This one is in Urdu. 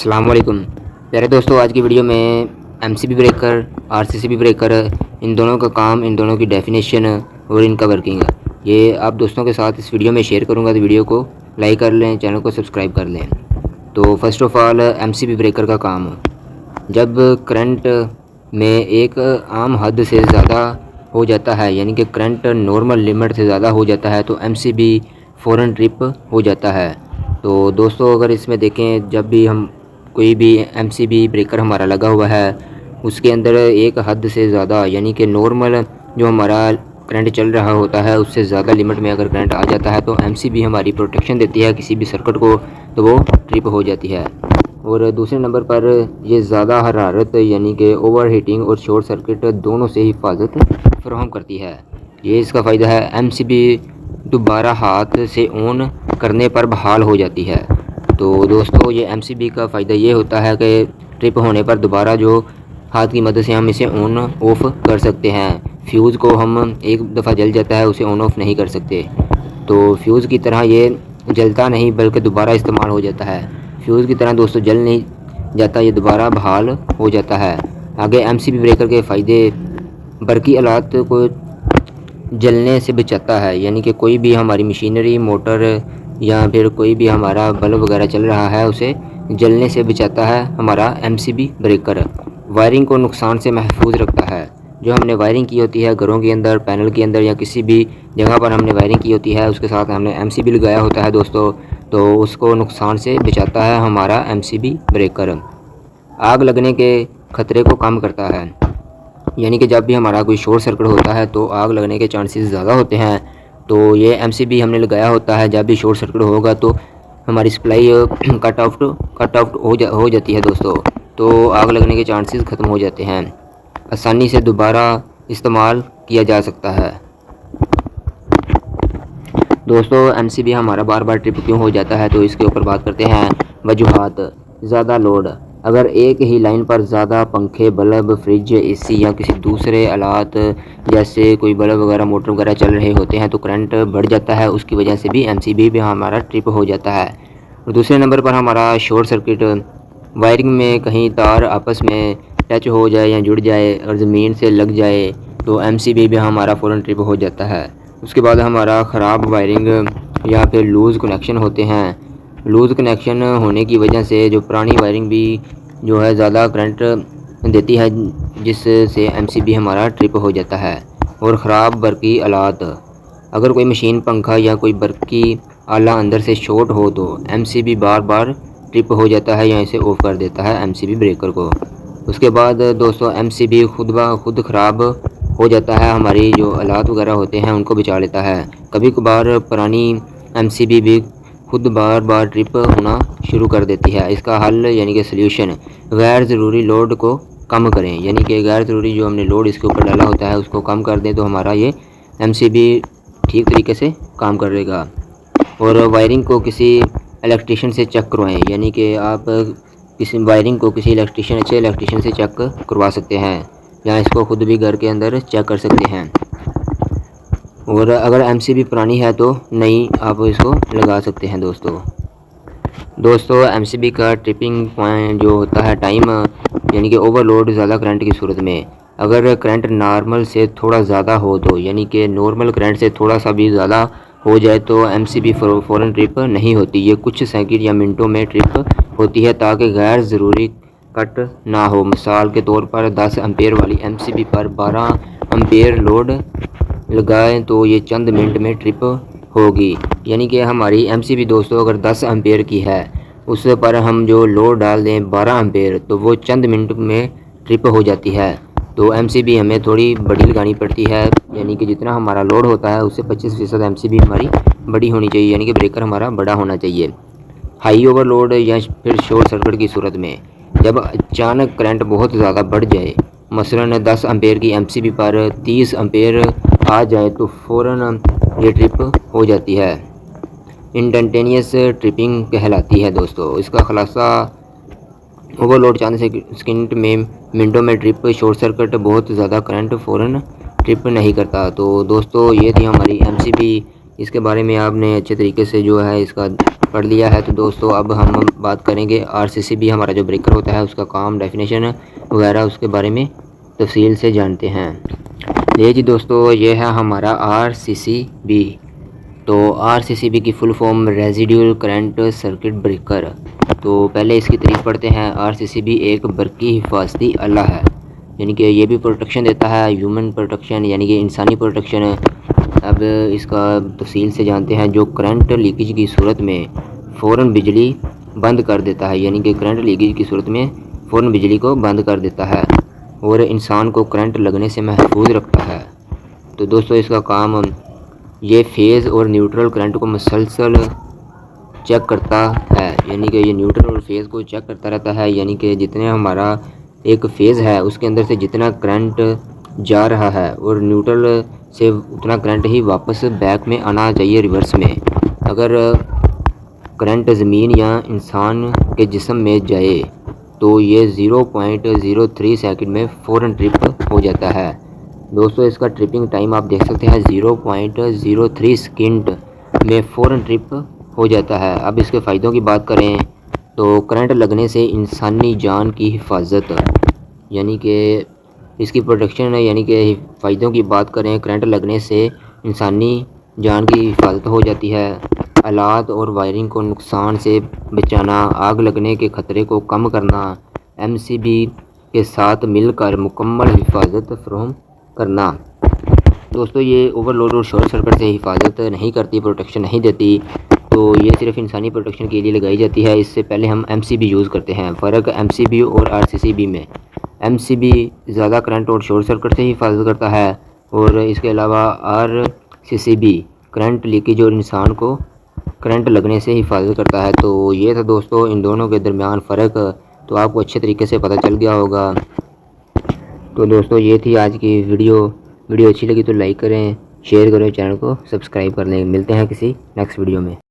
السلام علیکم پیارے دوستوں، آج کی ویڈیو میں M C B breaker, R C C B breaker, ان دونوں کا کام، ان دونوں کی ڈیفینیشن اور ان کا ورکنگ یہ آپ دوستوں کے ساتھ اس ویڈیو میں شیئر کروں گا۔ تو ویڈیو کو لائک کر لیں، چینل کو سبسکرائب کر لیں۔ تو first of all M C B breaker کا کام، جب کرنٹ میں ایک عام حد سے زیادہ ہو جاتا ہے، یعنی کہ کرنٹ نارمل لمٹ سے زیادہ ہو جاتا ہے، تو ایم سی بی فوراً ٹرپ ہو جاتا ہے۔ تو دوستوں اگر اس میں دیکھیں، جب بھی ہم کوئی بھی ایم سی بی بریکر ہمارا لگا ہوا ہے، اس کے اندر ایک حد سے زیادہ، یعنی کہ نارمل جو ہمارا کرنٹ چل رہا ہوتا ہے اس سے زیادہ لمٹ میں اگر کرنٹ آ جاتا ہے تو ایم سی بی ہماری پروٹیکشن دیتی ہے کسی بھی سرکٹ کو، تو وہ ٹرپ ہو جاتی ہے۔ اور دوسرے نمبر پر یہ زیادہ حرارت یعنی کہ اوور ہیٹنگ اور شارٹ سرکٹ دونوں سے حفاظت فراہم کرتی ہے۔ یہ اس کا فائدہ ہے، ایم سی بی دوبارہ ہاتھ سے آن کرنے پر بحال ہو جاتی ہے۔ تو دوستو یہ ایم سی بی کا فائدہ یہ ہوتا ہے کہ ٹرپ ہونے پر دوبارہ جو ہاتھ کی مدد سے ہم اسے آن آف کر سکتے ہیں۔ فیوز کو ہم ایک دفعہ جل جاتا ہے اسے آن آف نہیں کر سکتے، تو فیوز کی طرح یہ جلتا نہیں بلکہ دوبارہ استعمال ہو جاتا ہے۔ فیوز کی طرح دوستو جل نہیں جاتا، یہ دوبارہ بحال ہو جاتا ہے۔ آگے ایم سی بی بریکر کے فائدے، برقی آلات کو جلنے سے بچاتا ہے، یعنی کہ کوئی بھی ہماری مشینری، موٹر یا پھر کوئی بھی ہمارا بلب وغیرہ چل رہا ہے اسے جلنے سے بچاتا ہے ہمارا M C B breaker. Wiring کو نقصان سے محفوظ رکھتا ہے۔ جو ہم نے وائرنگ کی ہوتی ہے گھروں کے اندر، پینل کے اندر یا کسی بھی جگہ پر ہم نے وائرنگ کی ہوتی ہے، اس کے ساتھ ہم نے ایم سی بی لگایا ہوتا ہے دوستو، تو اس کو نقصان سے بچاتا ہے ہمارا ایم سی بی بریکر۔ آگ لگنے کے خطرے کو کم کرتا ہے، یعنی کہ جب بھی ہمارا کوئی شارٹ سرکٹ ہوتا ہے تو آگ لگنے کے چانسز زیادہ ہوتے ہیں، تو یہ ایم سی بی ہم نے لگایا ہوتا ہے، جب بھی شارٹ سرکٹ ہوگا تو ہماری سپلائی کٹ آؤٹ ہو جاتی ہے دوستو، تو آگ لگنے کے چانسز ختم ہو جاتے ہیں، آسانی سے دوبارہ استعمال کیا جا سکتا ہے۔ دوستو ایم سی بی ہمارا بار بار ٹرپ کیوں ہو جاتا ہے، تو اس کے اوپر بات کرتے ہیں۔ وجوہات: زیادہ لوڈ، اگر ایک ہی لائن پر زیادہ پنکھے، بلب، فریج، اے سی یا کسی دوسرے آلات جیسے کوئی بلب وغیرہ، موٹر وغیرہ چل رہے ہوتے ہیں تو کرنٹ بڑھ جاتا ہے، اس کی وجہ سے بھی ایم سی بی ہمارا ٹرپ ہو جاتا ہے۔ دوسرے نمبر پر ہمارا شارٹ سرکٹ، وائرنگ میں کہیں تار آپس میں ٹچ ہو جائے یا جڑ جائے اور زمین سے لگ جائے تو ایم سی بی ہمارا فوراً ٹرپ ہو جاتا ہے۔ اس کے بعد ہمارا خراب وائرنگ یا پھر لوز کنیکشن ہوتے ہیں۔ لوز کنیکشن ہونے کی وجہ سے جو پرانی وائرنگ بھی جو ہے زیادہ کرنٹ دیتی ہے، جس سے ایم سی بی ہمارا ٹرپ ہو جاتا ہے۔ اور خراب برقی آلات، اگر کوئی مشین، پنکھا یا کوئی برقی آلہ اندر سے شارٹ ہو تو ایم سی بی بار بار ٹرپ ہو جاتا ہے یا اسے آف کر دیتا ہے ایم سی بی بریکر کو۔ اس کے بعد دوستو ایم سی بی خود بخود خراب ہو جاتا ہے، ہماری جو آلات وغیرہ ہوتے ہیں ان کو بچا لیتا ہے۔ کبھی کبھار پرانی ایم سی بی بھی خود بار بار ٹرپ ہونا شروع کر دیتی ہے۔ اس کا حل یعنی کہ سلیوشن، غیر ضروری لوڈ کو کم کریں، یعنی کہ غیر ضروری جو ہم نے لوڈ اس کے اوپر ڈالا ہوتا ہے اس کو کم کر دیں تو ہمارا یہ ایم سی بی ٹھیک طریقے سے کام کرے گا۔ اور وائرنگ کو کسی الیکٹریشین سے چیک کروائیں، یعنی کہ آپ کسی وائرنگ کو کسی اچھے الیکٹریشین سے چیک کروا سکتے ہیں، یا اس کو خود بھی گھر کے اندر چیک کر سکتے ہیں۔ اور اگر ایم سی بی پرانی ہے تو نئی آپ اس کو لگا سکتے ہیں دوستو ایم سی بی کا ٹرپنگ پوائنٹ جو ہوتا ہے ٹائم، یعنی کہ اوور لوڈ زیادہ کرنٹ کی صورت میں، اگر کرنٹ نارمل سے تھوڑا زیادہ ہو تو، یعنی کہ نارمل کرنٹ سے تھوڑا سا بھی زیادہ ہو جائے تو ایم سی بی فوراً ٹرپ نہیں ہوتی، یہ کچھ سیکنڈ یا منٹوں میں ٹرپ ہوتی ہے تاکہ غیر ضروری کٹ نہ ہو۔ مثال کے طور پر 10 امپیر والی M C be per 12 umpire load لگائیں تو یہ چند منٹ میں ٹرپ ہوگی، یعنی کہ ہماری ایم سی بی دوستو اگر 10 امپیر کی ہے، اس پر ہم جو لوڈ ڈال دیں 12 امپیر تو وہ چند منٹ میں ٹرپ ہو جاتی ہے۔ تو ایم سی بی ہمیں تھوڑی بڑی لگانی پڑتی ہے، یعنی کہ جتنا ہمارا لوڈ ہوتا ہے اس سے 25% ایم سی بی ہماری بڑی ہونی چاہیے، یعنی کہ بریکر ہمارا بڑا ہونا چاہیے۔ ہائی اوور لوڈ یا پھر شارٹ سرکٹ کی صورت میں، جب اچانک کرنٹ بہت زیادہ بڑھ جائے، مثلاً 10 امپیر کی M C be per 30 umpire آ جائے تو فوراً یہ ٹرپ ہو جاتی ہے، انسٹنٹینیس ٹرپنگ کہلاتی ہے دوستو۔ اس کا خلاصہ، اوور لوڈ چاند سیکنڈ میں، منٹوں میں ٹرپ، شارٹ سرکٹ بہت زیادہ کرنٹ فوراً ٹرپ نہیں کرتا۔ تو دوستو یہ تھی ہماری ایم سی بی اس کے بارے میں آپ نے اچھے طریقے سے جو ہے اس کا پڑھ لیا ہے۔ تو دوستو اب ہم بات کریں گے RCCB ہمارا جو بریکر ہوتا ہے اس کا کام، ڈیفینیشن وغیرہ اس کے بارے میں تفصیل سے جانتے ہیں۔ جی دوستو، یہ ہے ہمارا RCCB۔ تو RCCB کی full form residual current circuit breaker. تو پہلے اس کی تعریف پڑھتے ہیں۔ RCCB ایک برقی حفاظتی آلہ ہے، یعنی کہ یہ بھی پروٹیکشن دیتا ہے، ہیومن پروٹیکشن یعنی کہ انسانی پروٹیکشن۔ اب اس کا تفصیل سے جانتے ہیں۔ جو کرنٹ لیکیج کی صورت میں فوراً بجلی بند کر دیتا ہے، یعنی کہ کرنٹ لیکیج کی صورت میں فوراً بجلی کو بند کر دیتا ہے اور انسان کو کرنٹ لگنے سے محفوظ رکھتا ہے۔ تو دوستو اس کا کام، یہ فیز اور نیوٹرل کرنٹ کو مسلسل چیک کرتا ہے، یعنی کہ یہ نیوٹرل اور فیز کو چیک کرتا رہتا ہے، یعنی کہ جتنے ہمارا ایک فیز ہے اس کے اندر سے جتنا کرنٹ جا رہا ہے اور نیوٹرل سے اتنا کرنٹ ہی واپس بیک میں آنا چاہیے، ریورس میں۔ اگر کرنٹ زمین یا انسان کے جسم میں جائے تو یہ 0.03 سیکنڈ میں فوراً ٹرپ ہو جاتا ہے۔ دوستو اس کا ٹرپنگ ٹائم آپ دیکھ سکتے ہیں، 0.03 سیکنڈ میں فوراً ٹرپ ہو جاتا ہے۔ اب اس کے فائدوں کی بات کریں تو کرنٹ لگنے سے انسانی جان کی حفاظت، یعنی کہ اس کی پروٹیکشن ہے، یعنی کہ فائدوں کی بات کریں، کرنٹ لگنے سے انسانی جان کی حفاظت ہو جاتی ہے، آلات اور وائرنگ کو نقصان سے بچانا، آگ لگنے کے خطرے کو کم کرنا، MCB کے ساتھ مل کر مکمل حفاظت فراہم کرنا۔ دوستو یہ اوور لوڈ اور شارٹ سرکٹ سے حفاظت نہیں کرتی، پروٹیکشن نہیں دیتی، تو یہ صرف انسانی پروٹیکشن کے لیے لگائی جاتی ہے۔ اس سے پہلے ہم MCB یوز کرتے ہیں۔ فرق MCB اور RCCB میں، MCB زیادہ کرنٹ اور شارٹ سرکٹ سے حفاظت کرتا ہے اور اس کے علاوہ RCCB کرنٹ لیکیج اور انسان کو کرنٹ لگنے سے حفاظت کرتا ہے۔ تو یہ تھا دوستو ان دونوں کے درمیان فرق، تو آپ کو اچھے طریقے سے پتہ چل گیا ہوگا۔ تو دوستو یہ تھی آج کی ویڈیو اچھی لگی تو لائک کریں، شیئر کریں، چینل کو سبسکرائب کر لیں۔ ملتے ہیں کسی نیکسٹ ویڈیو میں۔